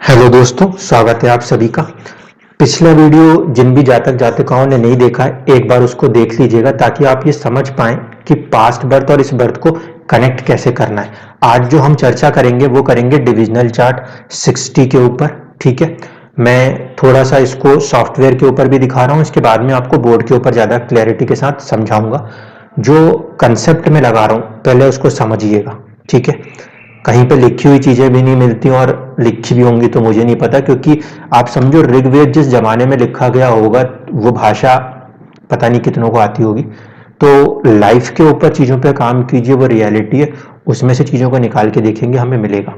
Hello दोस्तों, स्वागत है आप सभी का। पिछला वीडियो जिन भी जातक जातिकाओं ने नहीं देखा है, एक बार उसको देख लीजिएगा ताकि आप ये समझ पाएं कि पास्ट बर्थ और इस बर्थ को कनेक्ट कैसे करना है। आज जो हम चर्चा करेंगे वो करेंगे डिविजनल चार्ट 60 के ऊपर। ठीक है, मैं थोड़ा सा इसको सॉफ्टवेयर के ऊपर भी दिखा रहा हूँ, इसके बाद में आपको बोर्ड के ऊपर ज़्यादा क्लैरिटी के साथ समझाऊंगा। जो कंसेप्ट में लगा रहा हूँ पहले उसको समझिएगा। ठीक है, कहीं पे लिखी हुई चीजें भी नहीं मिलती और लिखी भी होंगी तो मुझे नहीं पता, क्योंकि आप समझो ऋग्वेद जिस जमाने में लिखा गया होगा वो भाषा पता नहीं कितनों को आती होगी। तो लाइफ के ऊपर चीजों पे काम कीजिए, वो रियलिटी है, उसमें से चीजों को निकाल के देखेंगे, हमें मिलेगा।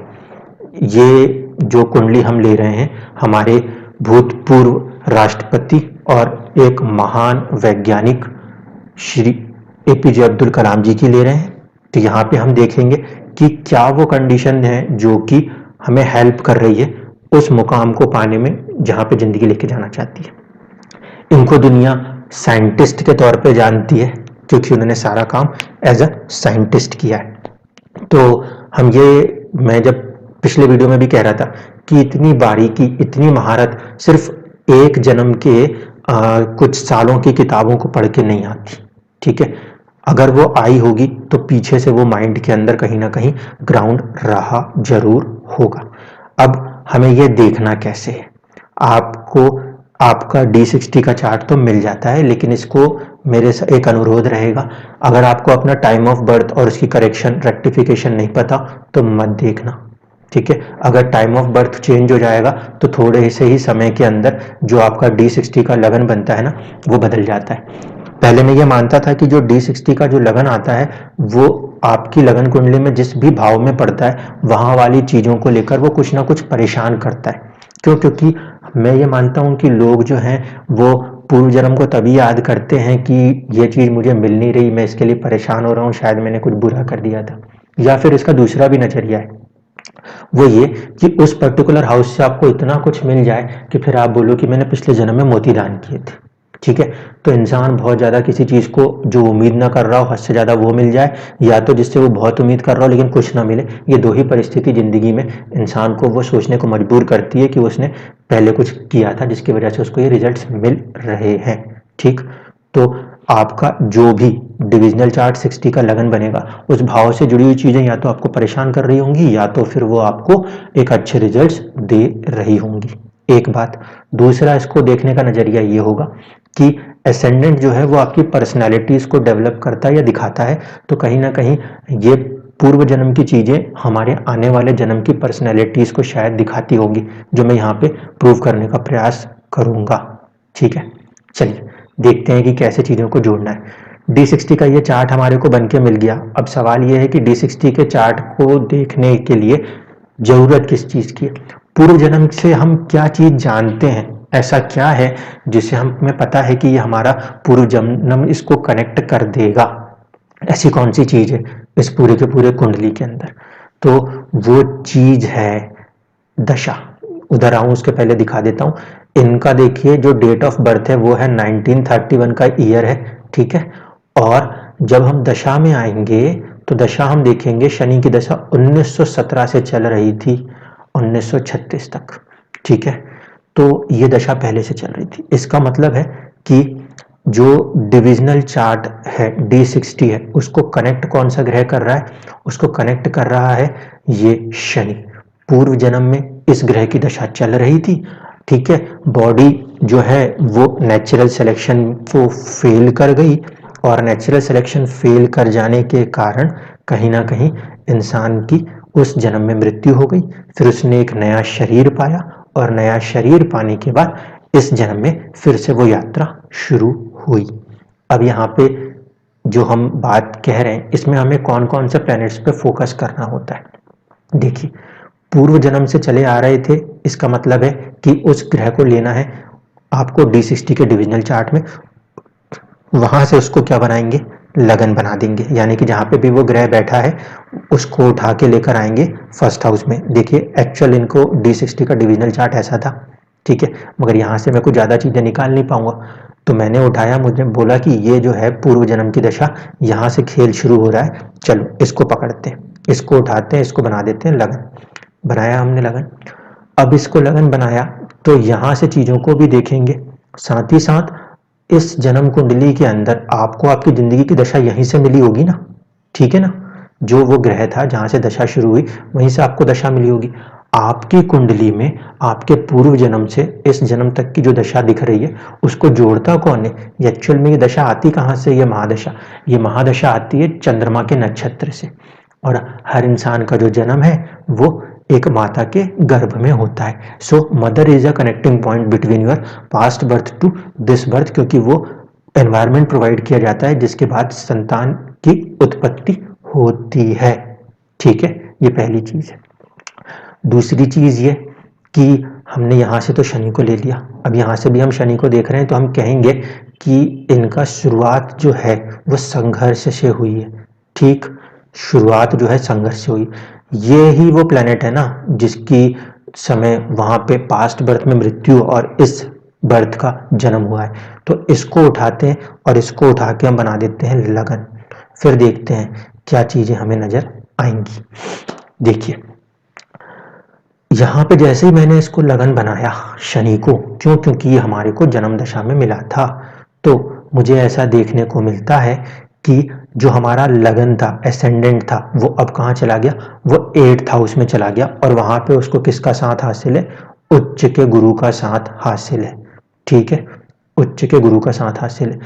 ये जो कुंडली हम ले रहे हैं हमारे भूतपूर्व राष्ट्रपति और एक महान वैज्ञानिक श्री एपीजे अब्दुल कलाम जी की ले रहे हैं। तो यहाँ पे हम देखेंगे कि क्या वो कंडीशन है जो कि हमें हेल्प कर रही है उस मुकाम को पाने में जहाँ पे जिंदगी लेके जाना चाहती है। इनको दुनिया साइंटिस्ट के तौर पे जानती है क्योंकि उन्होंने सारा काम एज अ साइंटिस्ट किया है। तो हम ये, मैं जब पिछले वीडियो में भी कह रहा था कि इतनी बारीकी, इतनी महारत सिर्फ एक जन्म के कुछ सालों की किताबों को पढ़ के नहीं आती। ठीक है, अगर वो आई होगी तो पीछे से वो माइंड के अंदर कहीं ना कहीं ग्राउंड रहा जरूर होगा। अब हमें ये देखना कैसे है, आपको आपका D60 का चार्ट तो मिल जाता है, लेकिन इसको मेरे से एक अनुरोध रहेगा, अगर आपको अपना टाइम ऑफ बर्थ और उसकी करेक्शन रेक्टिफिकेशन नहीं पता तो मत देखना। ठीक है, अगर टाइम ऑफ बर्थ चेंज हो जाएगा तो थोड़े से ही समय के अंदर जो आपका D60 का लगन बनता है ना, वो बदल जाता है। पहले मैं ये मानता था कि जो D60 का जो लगन आता है वो आपकी लगन कुंडली में जिस भी भाव में पड़ता है वहां वाली चीजों को लेकर वो कुछ ना कुछ परेशान करता है। क्यों? क्योंकि मैं ये मानता हूं कि लोग जो हैं वो पूर्व जन्म को तभी याद करते हैं कि ये चीज मुझे मिल नहीं रही, मैं इसके लिए परेशान हो रहा हूँ, शायद मैंने कुछ बुरा कर दिया था। या फिर इसका दूसरा भी नजरिया है, वो ये कि उस पर्टिकुलर हाउस से आपको इतना कुछ मिल जाए कि फिर आप बोलो कि मैंने पिछले जन्म में मोती दान किए थे। ठीक है, तो इंसान बहुत ज्यादा किसी चीज को जो उम्मीद ना कर रहा हो, हद से ज्यादा वो मिल जाए, या तो जिससे वो बहुत उम्मीद कर रहा हो लेकिन कुछ ना मिले। ये दो ही परिस्थिति जिंदगी में इंसान को वो सोचने को मजबूर करती है कि उसने पहले कुछ किया था जिसकी वजह से उसको ये रिजल्ट्स मिल रहे हैं। ठीक, तो आपका जो भी डिविजनल चार्ट 60 का लगन बनेगा उस भाव से जुड़ी हुई चीजें या तो आपको परेशान कर रही होंगी या तो फिर वो आपको एक अच्छे रिजल्ट्स दे रही होंगी। एक बात, दूसरा इसको देखने का नजरिया ये होगा कि एसेंडेंट जो है वो आपकी पर्सनैलिटीज को डेवलप करता है या दिखाता है, तो कहीं ना कहीं ये पूर्व जन्म की चीजें हमारे आने वाले जन्म की पर्सनैलिटीज को शायद दिखाती होगी, जो मैं यहाँ पे प्रूव करने का प्रयास करूंगा। ठीक है, चलिए देखते हैं कि कैसे चीजों को जोड़ना है। D60 का ये चार्ट हमारे को बन के मिल गया। अब सवाल ये है कि D60 के चार्ट को देखने के लिए जरूरत किस चीज की है। पूर्व जन्म से हम क्या चीज जानते हैं, ऐसा क्या है जिसे हमें पता है कि ये हमारा पूर्व जन्म इसको कनेक्ट कर देगा। ऐसी कौन सी चीज है इस पूरे के पूरे कुंडली के अंदर? तो वो चीज है दशा। उधर आऊं उसके पहले दिखा देता हूं इनका। देखिए जो डेट ऑफ बर्थ है वो है 1931 का ईयर है। ठीक है, और जब हम दशा में आएंगे तो दशा हम देखेंगे, शनि की दशा 1917 से चल रही थी 1936 तक। ठीक है, तो ये दशा पहले से चल रही थी। इसका मतलब है कि जो डिविजनल चार्ट है D60 है उसको कनेक्ट कौन सा ग्रह कर रहा है? उसको कनेक्ट कर रहा है ये शनि। पूर्व जन्म में इस ग्रह की दशा चल रही थी। ठीक है, बॉडी जो है वो नेचुरल सिलेक्शन को फेल कर गई, और नेचुरल सिलेक्शन फेल कर जाने के कारण कहीं ना कहीं इंसान की उस जन्म में मृत्यु हो गई। फिर उसने एक नया शरीर पाया, और नया शरीर पाने के बाद इस जन्म में फिर से वो यात्रा शुरू हुई। अब यहाँ पे जो हम बात कह रहे हैं इसमें हमें कौन कौन से प्लैनेट्स पे फोकस करना होता है। देखिए, पूर्व जन्म से चले आ रहे थे, इसका मतलब है कि उस ग्रह को लेना है आपको D60 के डिविजनल चार्ट में, वहां से उसको क्या बनाएंगे? लगन बना देंगे। यानी कि जहां पे भी वो ग्रह बैठा है उसको उठा के लेकर आएंगे फर्स्ट हाउस में। देखिए एक्चुअल इनको D60 का डिविजनल चार्ट ऐसा था। ठीक है, मगर यहाँ से मैं कुछ ज्यादा चीजें निकाल नहीं पाऊंगा, तो मैंने उठाया, मुझे बोला कि ये जो है पूर्व जन्म की दशा, यहाँ से खेल शुरू हो रहा है, चलो इसको पकड़ते हैं, इसको उठाते हैं, इसको बना देते हैं लगन। बनाया हमने लगन। अब इसको लगन बनाया तो यहाँ से चीज़ों को भी देखेंगे, साथ ही साथ इस जन्म कुंडली के अंदर आपको आपकी ज़िंदगी की दशा यहीं से मिली होगी ना, ठीक है ना। जो वो ग्रह था जहाँ से दशा शुरू हुई वहीं से आपको दशा मिली होगी। आपकी कुंडली में आपके पूर्व जन्म से इस जन्म तक की जो दशा दिख रही है उसको जोड़ता कौन है? ये एक्चुअल में ये दशा आती कहाँ से? ये महादशा आती है चंद्रमा के नक्षत्र से। और हर इंसान का जो जन्म है वो एक माता के गर्भ में होता है। So mother is a connecting point between your past birth to this birth, क्योंकि वो एनवायरनमेंट प्रोवाइड किया जाता है जिसके बाद संतान की उत्पत्ति होती है। ठीक है, ये पहली चीज है। दूसरी चीज ये कि हमने यहाँ से तो शनि को ले लिया, अब यहाँ से भी हम शनि को देख रहे हैं तो हम कहेंगे कि इनका शुरुआत जो है वो संघर्ष से हुई है। ठीक, शुरुआत जो है संघर्ष से हुई। ये ही वो प्लेनेट है ना जिसकी समय वहां पे पास्ट बर्थ में मृत्यु और इस बर्थ का जन्म हुआ है। तो इसको उठाते हैं और इसको उठा के हम बना देते हैं लगन। फिर देखते हैं क्या चीजें हमें नजर आएंगी। देखिए यहाँ पे जैसे ही मैंने इसको लगन बनाया शनि को, क्योंकि ये हमारे को जन्म दशा में मिला था, तो मुझे ऐसा देखने को मिलता है कि जो हमारा लगन था, एसेंडेंट था, वो अब कहाँ चला गया? वो 8th हाउस में चला गया और वहां पे उसको किसका साथ हासिल है? उच्च के गुरु का साथ हासिल है। ठीक है, उच्च के गुरु का साथ हासिल है।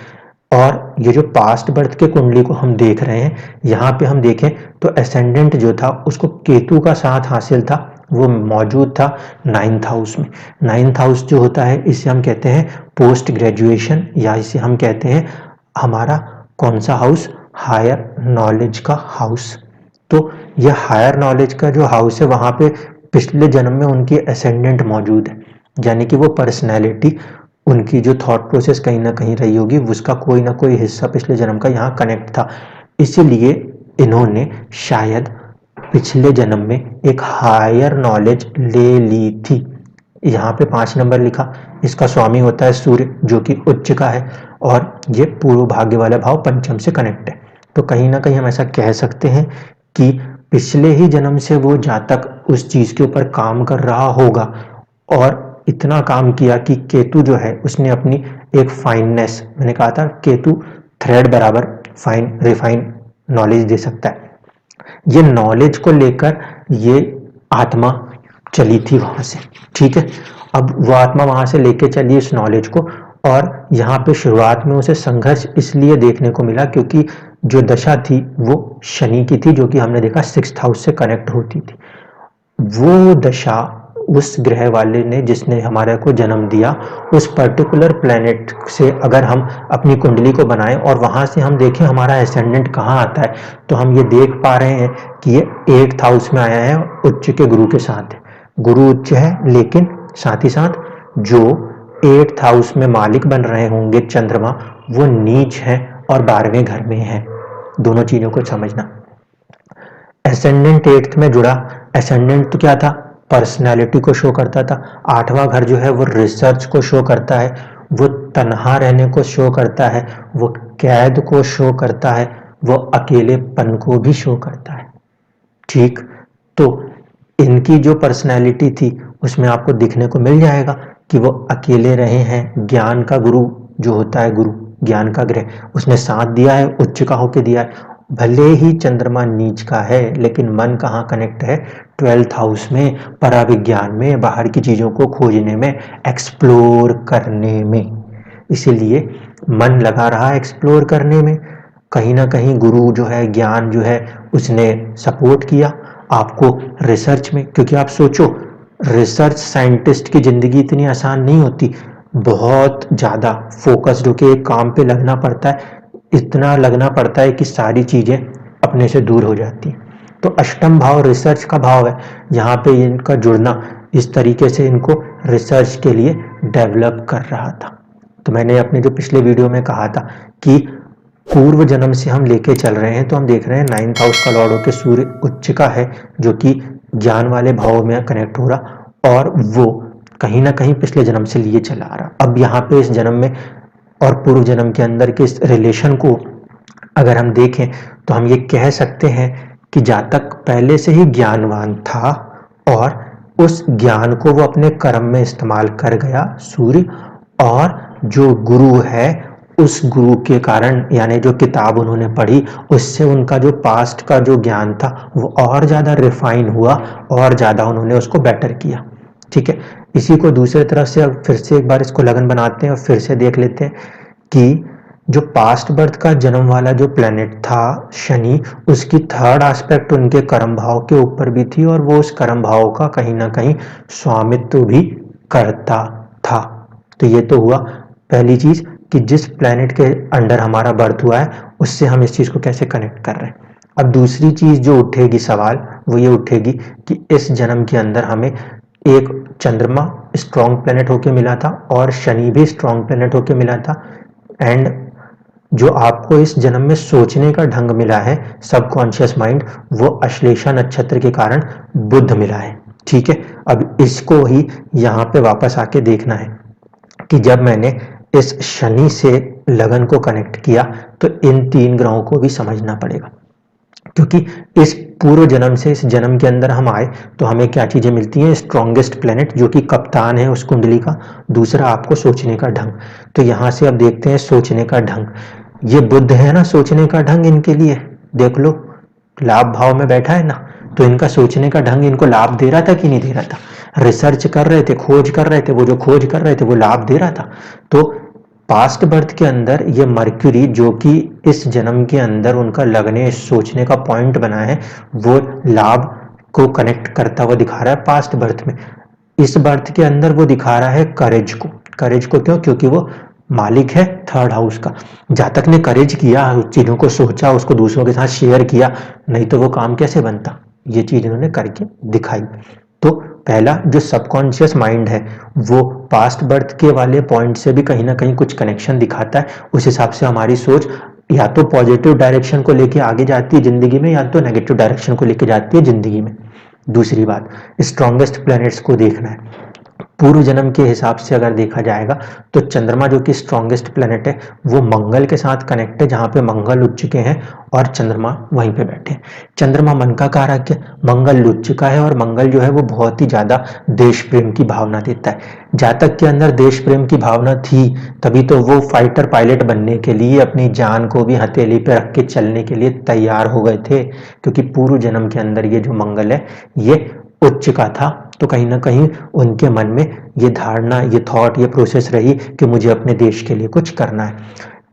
और ये जो पास्ट बर्थ के कुंडली को हम देख रहे हैं, यहाँ पे हम देखें तो एसेंडेंट जो था उसको केतु का साथ हासिल था, वो मौजूद था 9th हाउस में। 9th हाउस जो होता है इसे हम कहते हैं पोस्ट ग्रेजुएशन, या इसे हम कहते हैं हमारा कौन सा हाउस? हायर नॉलेज का हाउस। तो ये हायर नॉलेज का जो हाउस है वहां पे पिछले जन्म में उनकी एसेंडेंट मौजूद है, यानी कि वो पर्सनैलिटी, उनकी जो थॉट प्रोसेस कहीं ना कहीं रही होगी उसका कोई ना कोई हिस्सा पिछले जन्म का यहाँ कनेक्ट था। इसीलिए इन्होंने शायद पिछले जन्म में एक हायर नॉलेज ले ली थी। यहाँ पे 5 नंबर लिखा, इसका स्वामी होता है सूर्य जो कि उच्च का है और ये पूर्व भाग्य वाला भाव पंचम से कनेक्ट है। तो कहीं ना कहीं हम ऐसा कह सकते हैं कि पिछले ही जन्म से वो जातक उस चीज के ऊपर काम कर रहा होगा और इतना काम किया कि केतु जो है उसने अपनी एक फाइननेस, मैंने कहा था केतु थ्रेड बराबर फाइन रिफाइन नॉलेज दे सकता है, ये नॉलेज को लेकर ये आत्मा चली थी वहां से। ठीक है, अब वो आत्मा वहां से लेके चली इस नॉलेज को, और यहाँ पे शुरुआत में उसे संघर्ष इसलिए देखने को मिला क्योंकि जो दशा थी वो शनि की थी जो कि हमने देखा 6th हाउस से कनेक्ट होती थी। वो दशा उस ग्रह वाले ने जिसने हमारे को जन्म दिया, उस पर्टिकुलर प्लेनेट से अगर हम अपनी कुंडली को बनाएं और वहां से हम देखें हमारा एसेंडेंट कहाँ आता है, तो हम ये देख पा रहे हैं कि ये 8th हाउस में आया है, उच्च के गुरु के साथ है। गुरु उच्च है लेकिन साथ ही साथ जो 8th हाउस में मालिक बन रहे होंगे चंद्रमा, वो नीच है और 12वें घर में है। दोनों चीजों को समझना। एसेंडेंट 8th में जुड़ा, एसेंडेंट तो क्या था? पर्सनैलिटी को शो करता था। 8वां घर जो है वो रिसर्च को शो करता है, वो तन्हा रहने को शो करता है, वो कैद को शो करता है, वो अकेलेपन को भी शो करता है। ठीक, तो इनकी जो पर्सनैलिटी थी उसमें आपको दिखने को मिल जाएगा कि वो अकेले रहे हैं। ज्ञान का गुरु जो होता है, गुरु ज्ञान का ग्रह, उसने साथ दिया है, उच्च का होके दिया है। भले ही चंद्रमा नीच का है लेकिन मन कहाँ कनेक्ट है? 12th हाउस में, पराविज्ञान में, बाहर की चीजों को खोजने में, एक्सप्लोर करने में। इसीलिए मन लगा रहा है एक्सप्लोर करने में। कहीं ना कहीं गुरु जो है, ज्ञान जो है, उसने सपोर्ट किया आपको रिसर्च में, क्योंकि आप सोचो रिसर्च साइंटिस्ट की जिंदगी इतनी आसान नहीं होती, बहुत ज्यादा फोकस्ड होके एक काम पे लगना पड़ता है, इतना लगना पड़ता है कि सारी चीजें अपने से दूर हो जाती हैं। तो अष्टम भाव रिसर्च का भाव है, यहाँ पे इनका जुड़ना इस तरीके से इनको रिसर्च के लिए डेवलप कर रहा था। तो मैंने अपने जो पिछले वीडियो में कहा था कि पूर्व जन्म से हम लेके चल रहे हैं, तो हम देख रहे हैं 9th हाउस का लॉर्ड होके सूर्य उच्च का है जो कि ज्ञान वाले भाव में कनेक्ट हो रहा, और वो कहीं ना कहीं पिछले जन्म से लिए चला आ रहा। अब यहाँ पे इस जन्म में और पूर्व जन्म के अंदर के इस रिलेशन को अगर हम देखें तो हम ये कह सकते हैं कि जातक पहले से ही ज्ञानवान था और उस ज्ञान को वो अपने कर्म में इस्तेमाल कर गया सूर्य, और जो गुरु है उस गुरु के कारण, यानी जो किताब उन्होंने पढ़ी उससे उनका जो पास्ट का जो ज्ञान था वो और ज़्यादा रिफाइन हुआ, और ज़्यादा उन्होंने उसको बेटर किया। ठीक है, इसी को दूसरे तरफ से अब फिर से एक बार इसको लगन बनाते हैं और फिर से देख लेते हैं कि जो पास्ट बर्थ का जन्म वाला जो प्लेनेट था शनि, उसकी थर्ड एस्पेक्ट उनके कर्म भाव के ऊपर भी थी, और वो उस कर्म भाव का कहीं ना कहीं स्वामित्व भी करता था। तो ये तो हुआ पहली चीज कि जिस प्लेनेट के अंडर हमारा बर्थ हुआ है उससे हम इस चीज को कैसे कनेक्ट कर रहे हैं। अब दूसरी चीज जो उठेगी सवाल वो ये उठेगी कि इस जन्म के अंदर हमें एक चंद्रमा स्ट्रॉन्ग प्लेनेट होके मिला था और शनि भी स्ट्रॉन्ग प्लेनेट होके मिला था, एंड जो आपको इस जन्म में सोचने का ढंग मिला है सबकॉन्शियस माइंड, वो अश्लेषा नक्षत्र के कारण बुध मिला है। ठीक है, अब इसको ही यहाँ पे वापस आके देखना है कि जब मैंने इस शनि से लगन को कनेक्ट किया तो इन 3 ग्रहों को भी समझना पड़ेगा, क्योंकि इस पूर्व जन्म से इस जन्म के अंदर हम आए तो हमें क्या चीजें मिलती हैं, स्ट्रॉन्गेस्ट प्लेनेट जो कि कप्तान है उस कुंडली का, दूसरा आपको सोचने का ढंग। तो यहां से अब देखते हैं सोचने का ढंग, ये बुध है ना सोचने का ढंग इनके लिए, देख लो लाभ भाव में बैठा है ना, तो इनका सोचने का ढंग इनको लाभ दे रहा था कि नहीं दे रहा था, रिसर्च कर रहे थे, खोज कर रहे थे, वो जो खोज कर रहे थे वो लाभ दे रहा था। तो पास्ट बर्थ के अंदर ये मर्क्यूरी जो कि इस जन्म के अंदर उनका लगने सोचने का पॉइंट बना है, वो लाभ को कनेक्ट करता हुआ दिखा रहा है पास्ट बर्थ में। इस बर्थ के अंदर वो दिखा रहा है करेज को। करेज को क्यों? क्योंकि वो मालिक है थर्ड हाउस का। जातक ने करेज किया, चीजों को सोचा, उसको दूसरों के साथ शेयर किया, नहीं तो वो काम कैसे बनता, ये चीज इन्होंने करके दिखाई। तो पहला जो सबकॉन्शियस माइंड है वो पास्ट बर्थ के वाले पॉइंट से भी कहीं ना कहीं कुछ कनेक्शन दिखाता है, उस हिसाब से हमारी सोच या तो पॉजिटिव डायरेक्शन को लेके आगे जाती है जिंदगी में, या तो नेगेटिव डायरेक्शन को लेके जाती है जिंदगी में। दूसरी बात, स्ट्रॉन्गेस्ट प्लैनेट्स को देखना है। पूर्व जन्म के हिसाब से अगर देखा जाएगा तो चंद्रमा जो कि स्ट्रॉन्गेस्ट प्लेनेट है वो मंगल के साथ कनेक्ट है, जहां पे मंगल लुट चुके हैं और चंद्रमा वहीं पे बैठे हैं। चंद्रमा मन का कारक है, मंगल लुट चुका है, और मंगल जो है वो बहुत ही ज्यादा देश प्रेम की भावना देता है। जातक के अंदर देश प्रेम की भावना थी तभी तो वो फाइटर पायलट बनने के लिए अपनी जान को भी हथेली पे रख के चलने के लिए तैयार हो गए थे, क्योंकि पूर्व जन्म के अंदर ये जो मंगल है ये उच्च का था। तो कहीं ना कहीं उनके मन में ये धारणा, ये थॉट, ये प्रोसेस रही कि मुझे अपने देश के लिए कुछ करना है।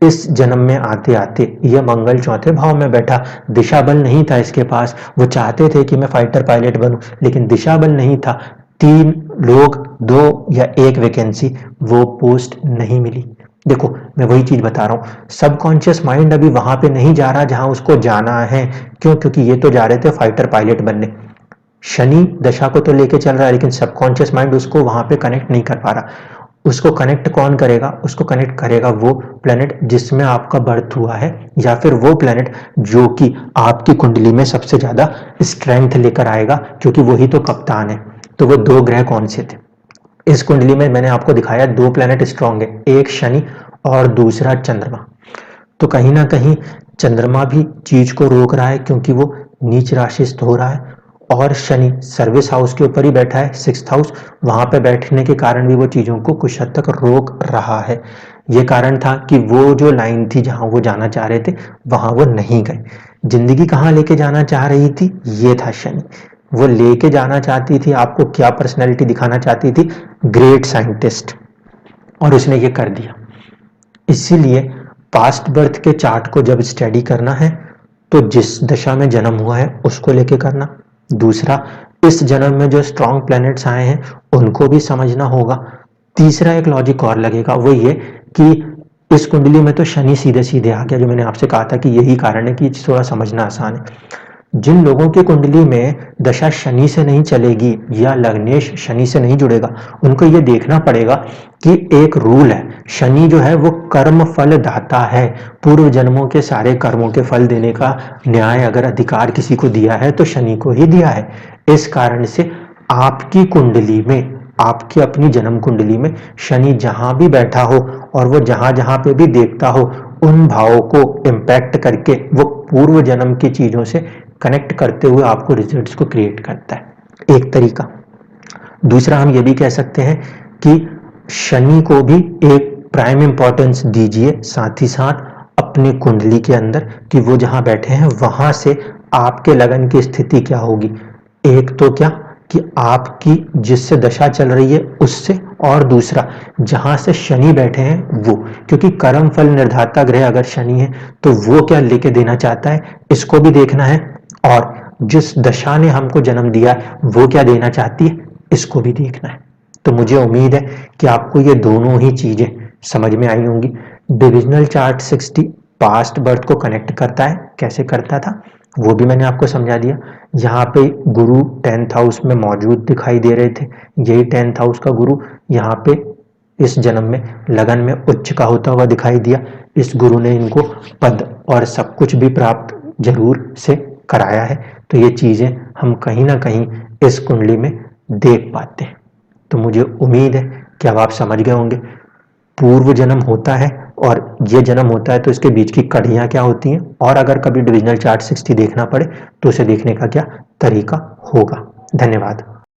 इस जन्म में आते आते ये मंगल चौथे भाव में बैठा, दिशा बल नहीं था इसके पास। वो चाहते थे कि मैं फाइटर पायलट बनूं, लेकिन दिशा बल नहीं था। 3 लोग 2 या 1 वैकेंसी, वो पोस्ट नहीं मिली। देखो मैं वही चीज बता रहा हूँ, सबकॉन्शियस माइंड अभी वहां पे नहीं जा रहा जहां उसको जाना है। क्यों? क्योंकि ये तो जा रहे थे फाइटर पायलट बनने। शनि दशा को तो लेके चल रहा है, लेकिन सबकॉन्शियस माइंड उसको वहां पे कनेक्ट नहीं कर पा रहा। उसको कनेक्ट कौन करेगा? उसको कनेक्ट करेगा वो प्लेनेट जिसमें आपका बर्थ हुआ है, या फिर वो प्लेनेट जो कि आपकी कुंडली में सबसे ज्यादा स्ट्रेंथ लेकर आएगा, क्योंकि वही तो कप्तान है। तो वो 2 ग्रह कौन से थे इस कुंडली में? मैंने आपको दिखाया 2 प्लेनेट स्ट्रॉन्ग है, एक शनि और दूसरा चंद्रमा। तो कहीं ना कहीं चंद्रमा भी चीज को रोक रहा है, क्योंकि वो नीच राशिस्थ हो रहा है, और शनि सर्विस हाउस के ऊपर ही बैठा है, 6th हाउस, वहां पे बैठने के कारण भी वो चीजों को कुछ हद तक रोक रहा है। ये कारण था कि वो जो लाइन थी जहां वो जाना चाह रहे थे वहां वो नहीं गए। जिंदगी कहाँ लेके जाना चाह रही थी? ये था शनि। वो लेके जाना चाहती थी, आपको क्या पर्सनैलिटी दिखाना चाहती थी? ग्रेट साइंटिस्ट, और उसने ये कर दिया। इसीलिए पास्ट बर्थ के चार्ट को जब स्टडी करना है तो जिस दशा में जन्म हुआ है उसको लेके करना। दूसरा, इस जन्म में जो स्ट्रॉन्ग प्लैनेट्स आए हैं उनको भी समझना होगा। तीसरा एक लॉजिक और लगेगा, वो ये कि इस कुंडली में तो शनि सीधे सीधे आ गया, जो मैंने आपसे कहा था कि यही कारण है कि थोड़ा समझना आसान है। जिन लोगों की कुंडली में दशा शनि से नहीं चलेगी या लग्नेश शनि से नहीं जुड़ेगा, उनको ये देखना पड़ेगा कि एक रूल है, शनि जो है वो कर्म फल दाता है। पूर्व जन्मों के सारे कर्मों के फल देने का न्याय अगर अधिकार किसी को दिया है तो शनि को ही दिया है। इस कारण से आपकी कुंडली में, आपकी अपनी जन्म कुंडली में शनि जहां भी बैठा हो और वो जहां जहां पे भी देखता हो, उन भावों को इम्पैक्ट करके वो पूर्व जन्म की चीजों से कनेक्ट करते हुए आपको रिजल्ट्स को क्रिएट करता है। एक तरीका। दूसरा हम ये भी कह सकते हैं कि शनि को भी एक प्राइम इंपॉर्टेंस दीजिए, साथ ही साथ अपनी कुंडली के अंदर कि वो जहां बैठे हैं वहां से आपके लगन की स्थिति क्या होगी। एक तो क्या कि आपकी जिससे दशा चल रही है उससे, और दूसरा जहां से शनि बैठे हैं वो, क्योंकि कर्म फल निर्धाता ग्रह अगर शनि है तो वो क्या लेके देना चाहता है इसको भी देखना है, और जिस दशा ने हमको जन्म दिया है वो क्या देना चाहती है इसको भी देखना है। तो मुझे उम्मीद है कि आपको ये दोनों ही चीजें समझ में आई होंगी। डिविजनल चार्ट 60 पास्ट बर्थ को कनेक्ट करता है, कैसे करता था वो भी मैंने आपको समझा दिया। यहाँ पे गुरु 10th हाउस में मौजूद दिखाई दे रहे थे, यही 10th हाउस का गुरु यहाँ पे इस जन्म में लगन में उच्च का होता हुआ दिखाई दिया। इस गुरु ने इनको पद और सब कुछ भी प्राप्त जरूर से कराया है। तो ये चीजें हम कहीं ना कहीं इस कुंडली में देख पाते हैं। तो मुझे उम्मीद है कि अब आप समझ गए होंगे पूर्व जन्म होता है और ये जन्म होता है तो इसके बीच की कड़ियां क्या होती हैं, और अगर कभी डिविजनल चार्ट 60 देखना पड़े तो उसे देखने का क्या तरीका होगा। धन्यवाद।